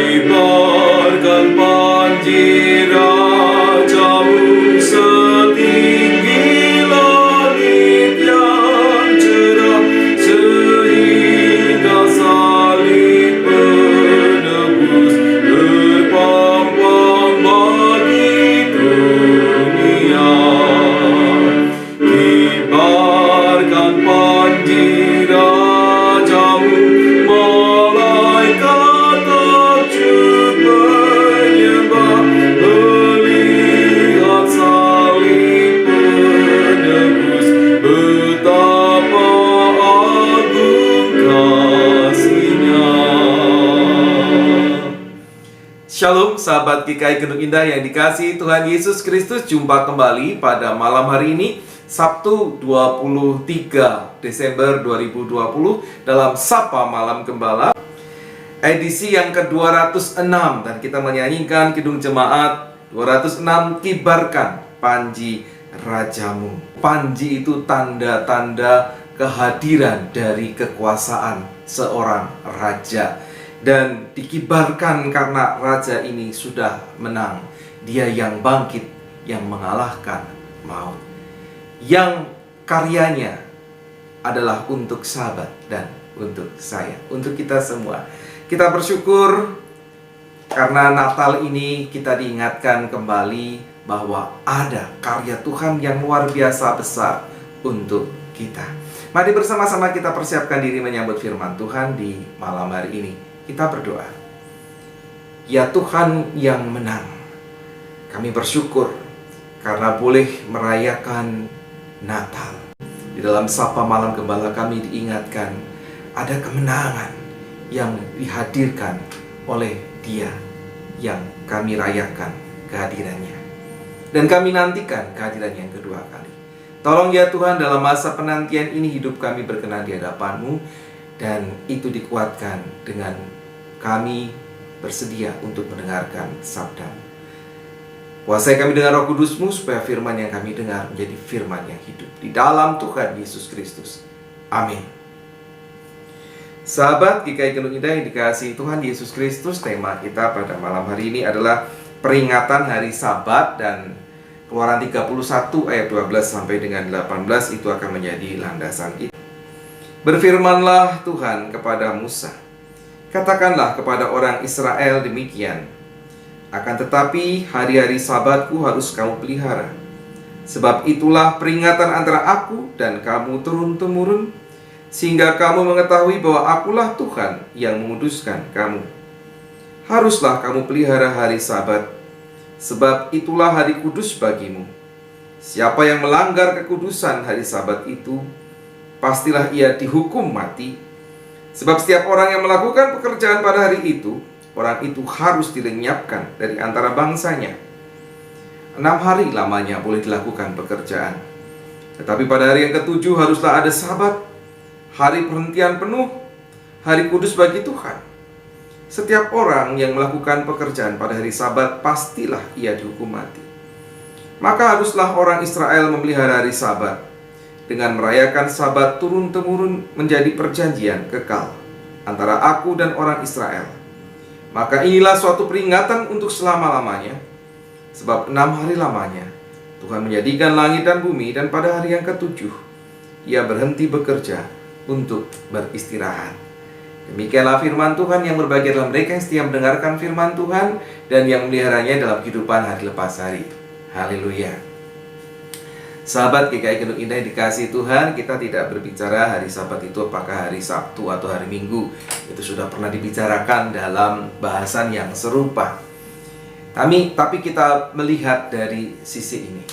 Kibarkan panji rajamu setinggi langit yang cerah, sehingga salib penebus berpampang bagi dunia. Kibarkan panji rajamu, malaikat takjub menyembah, melihat salib penebus, betapa agung kasih-Nya. Shalom sahabat GKI Gunung Indah yang dikasihi Tuhan Yesus Kristus. Jumpa kembali pada malam hari ini, Sabtu 23 Desember 2020 dalam Sapa Malam Gembala, edisi yang ke-206, dan kita menyanyikan Kidung Jemaat 206, Kibarkan Panji Rajamu. Panji itu tanda-tanda kehadiran dari kekuasaan seorang raja, dan dikibarkan karena raja ini sudah menang. Dia yang bangkit, yang mengalahkan maut, yang karyanya adalah untuk sahabat dan untuk saya, untuk kita semua. Kita bersyukur karena Natal ini kita diingatkan kembali bahwa ada karya Tuhan yang luar biasa besar untuk kita. Mari bersama-sama kita persiapkan diri menyambut firman Tuhan di malam hari ini. Kita berdoa. Ya Tuhan yang menang, kami bersyukur karena boleh merayakan Natal. Di dalam Sapa Malam Gembala kami diingatkan ada kemenangan yang dihadirkan oleh Dia yang kami rayakan kehadirannya, dan kami nantikan kehadiran yang kedua kali. Tolong ya Tuhan, dalam masa penantian ini hidup kami berkenan di hadapan-Mu, dan itu dikuatkan dengan kami bersedia untuk mendengarkan sabda-Mu. Kuasai kami dengan Roh Kudus-Mu supaya firman yang kami dengar menjadi firman yang hidup. Di dalam Tuhan Yesus Kristus. Amin. Sahabat GKI Gunung Indah yang dikasihi Tuhan Yesus Kristus, tema kita pada malam hari ini adalah peringatan hari Sabat, dan Keluaran 31 ayat 12 sampai dengan 18 itu akan menjadi landasan kita. Berfirmanlah Tuhan kepada Musa, katakanlah kepada orang Israel demikian, akan tetapi hari-hari Sabatku harus kamu pelihara. Sebab itulah peringatan antara aku dan kamu turun-temurun, sehingga kamu mengetahui bahwa akulah Tuhan yang menguduskan kamu. Haruslah kamu pelihara hari Sabat, sebab itulah hari kudus bagimu. Siapa yang melanggar kekudusan hari Sabat itu, pastilah ia dihukum mati. Sebab setiap orang yang melakukan pekerjaan pada hari itu, orang itu harus dilenyapkan dari antara bangsanya. 6 hari lamanya boleh dilakukan pekerjaan, tetapi pada hari yang ke-7 haruslah ada Sabat, hari perhentian penuh, hari kudus bagi Tuhan. Setiap orang yang melakukan pekerjaan pada hari Sabat, pastilah ia dihukum mati. Maka haruslah orang Israel memelihara hari Sabat dengan merayakan Sabat turun-temurun menjadi perjanjian kekal antara aku dan orang Israel. Maka inilah suatu peringatan untuk selama-lamanya, sebab 6 hari lamanya Tuhan menjadikan langit dan bumi, dan pada hari yang ke-7 ia berhenti bekerja untuk beristirahat. Demikianlah firman Tuhan yang berbahagia dalam mereka yang setia mendengarkan firman Tuhan dan yang meliharanya dalam kehidupan hari lepas hari. Haleluya. Sahabat GKI Gunung Indah yang dikasihi Tuhan, kita tidak berbicara hari Sabat itu apakah hari Sabtu atau hari Minggu. Itu sudah pernah dibicarakan dalam bahasan yang serupa. Tapi kita melihat dari sisi ini.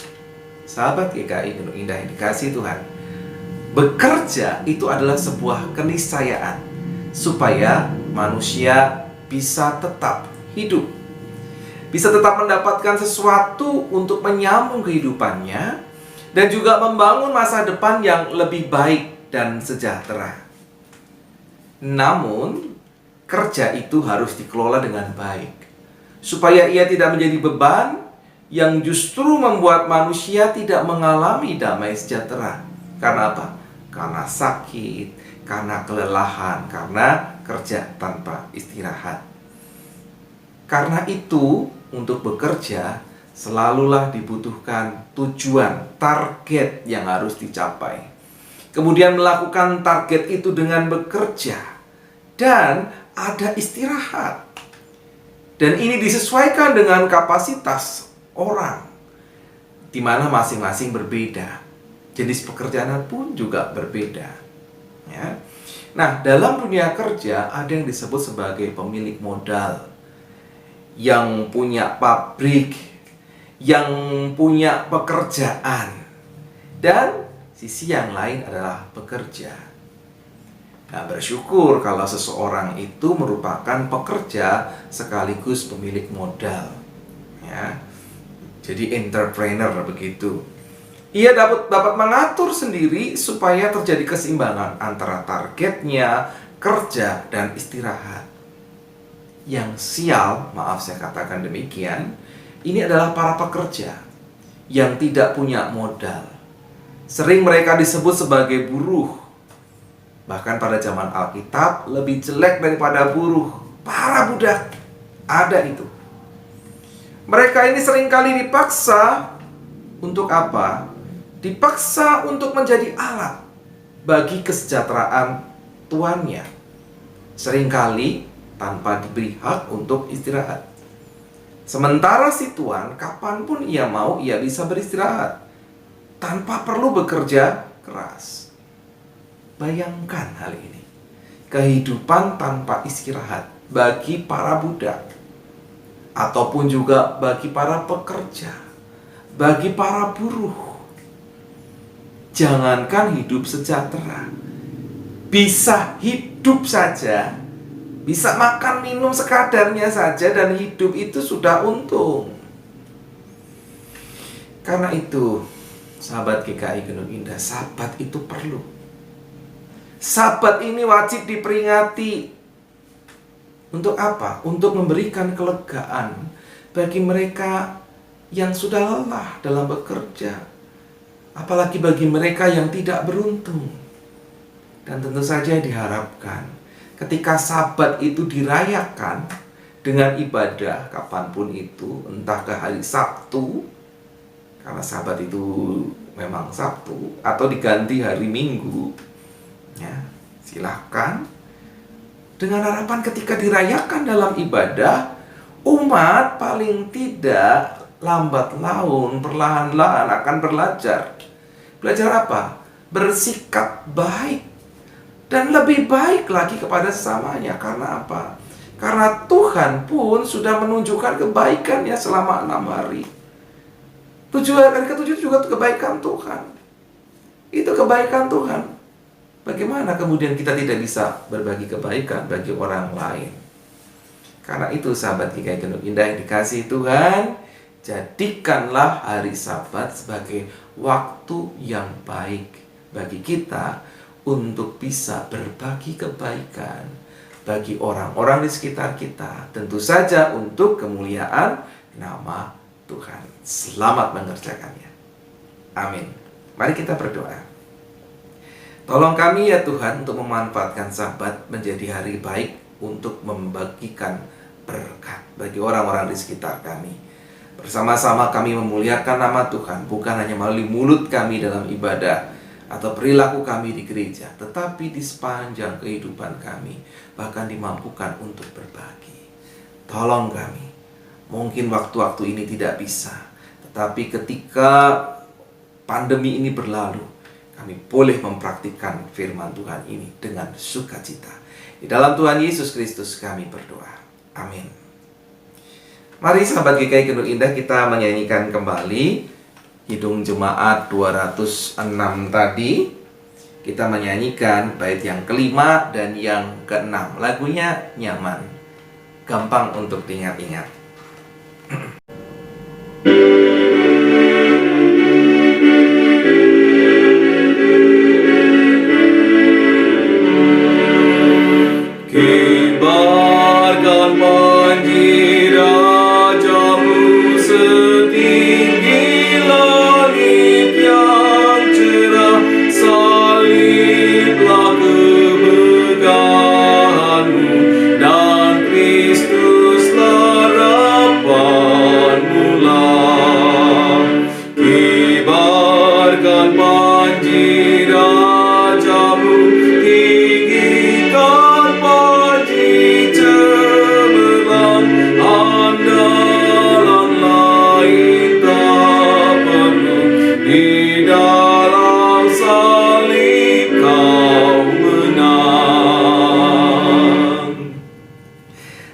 Sahabat GKI Gunung Indah yang dikasihi Tuhan, bekerja itu adalah sebuah keniscayaan supaya manusia bisa tetap hidup, bisa tetap mendapatkan sesuatu untuk menyambung kehidupannya, dan juga membangun masa depan yang lebih baik dan sejahtera. Namun, kerja itu harus dikelola dengan baik, supaya ia tidak menjadi beban yang justru membuat manusia tidak mengalami damai sejahtera. Karena apa? Karena sakit, karena kelelahan, karena kerja tanpa istirahat. Karena itu, untuk bekerja selalulah dibutuhkan tujuan, target yang harus dicapai. Kemudian melakukan target itu dengan bekerja dan ada istirahat. Dan ini disesuaikan dengan kapasitas orang, di mana masing-masing berbeda. Jenis pekerjaan pun juga berbeda. Ya. Nah, dalam dunia kerja ada yang disebut sebagai pemilik modal, yang punya pabrik, yang punya pekerjaan, dan sisi yang lain adalah pekerja. Nah, bersyukur kalau seseorang itu merupakan pekerja sekaligus pemilik modal. Ya. Jadi entrepreneur begitu. Ia dapat mengatur sendiri supaya terjadi keseimbangan antara targetnya, kerja, dan istirahat. Yang sial, maaf saya katakan demikian, ini adalah para pekerja yang tidak punya modal. Sering mereka disebut sebagai buruh. Bahkan pada zaman Alkitab lebih jelek daripada buruh, para budak. Ada itu. Mereka ini seringkali dipaksa untuk apa? Dipaksa untuk menjadi alat bagi kesejahteraan tuannya. Seringkali tanpa diberi hak untuk istirahat. Sementara si tuan, kapanpun ia mau, ia bisa beristirahat tanpa perlu bekerja keras. Bayangkan hal ini. Kehidupan tanpa istirahat bagi para budak, ataupun juga bagi para pekerja, bagi para buruh. Jangankan hidup sejahtera, bisa hidup saja, bisa makan minum sekadarnya saja, dan hidup itu sudah untung. Karena itu, sahabat GKI Gunung Indah, sabat itu perlu. Sabat ini wajib diperingati. Untuk apa? Untuk memberikan kelegaan bagi mereka yang sudah lelah dalam bekerja. Apalagi bagi mereka yang tidak beruntung. Dan tentu saja diharapkan ketika sabat itu dirayakan dengan ibadah kapanpun itu, entah ke hari Sabtu, karena sabat itu memang Sabtu, atau diganti hari Minggu, ya, silahkan. Dengan harapan ketika dirayakan dalam ibadah, umat paling tidak lambat laun, perlahan-lahan akan belajar. Belajar apa? Bersikap baik. Dan lebih baik lagi kepada sesamanya. Karena apa? Karena Tuhan pun sudah menunjukkan kebaikannya selama 6 hari. Hari ke-7 juga kebaikan Tuhan. Itu kebaikan Tuhan. Bagaimana kemudian kita tidak bisa berbagi kebaikan bagi orang lain? Karena itu sahabat GKI Gunung Indah yang dikasihi Tuhan, jadikanlah hari Sabat sebagai waktu yang baik bagi kita untuk bisa berbagi kebaikan bagi orang-orang di sekitar kita. Tentu saja untuk kemuliaan nama Tuhan. Selamat mengerjakannya. Amin. Mari kita berdoa. Tolong kami ya Tuhan untuk memanfaatkan Sabat menjadi hari baik untuk membagikan berkat bagi orang-orang di sekitar kami. Bersama-sama kami memuliakan nama Tuhan, bukan hanya melalui mulut kami dalam ibadah atau perilaku kami di gereja, tetapi di sepanjang kehidupan kami, bahkan dimampukan untuk berbagi. Tolong kami. Mungkin waktu-waktu ini tidak bisa, tetapi ketika pandemi ini berlalu, kami boleh mempraktikkan firman Tuhan ini dengan sukacita. Di dalam Tuhan Yesus Kristus kami berdoa. Amin. Mari sahabat GKI Gunung Indah, kita menyanyikan kembali Kidung Jemaat 206 tadi. Kita menyanyikan bait yang kelima dan yang keenam. Lagunya nyaman, gampang untuk diingat-ingat. Kibarkan panji rajamu setinggi langit yang cerah, saliblah kemegahanmu, dan Kristuslah harapanmu lah. Kibarkan panji rajamu, tinggikan panji cemerlang, andalan lain tak perlu, di dalam salib kau menang.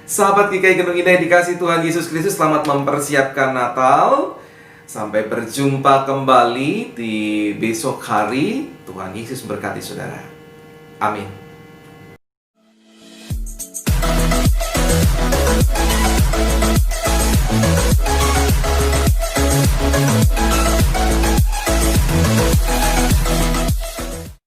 Sahabat GKI Gendung Indah yang dikasihi Tuhan Yesus Kristus, selamat mempersiapkan Natal. Sampai berjumpa kembali di besok hari. Tuhan Yesus berkati saudara. Amin.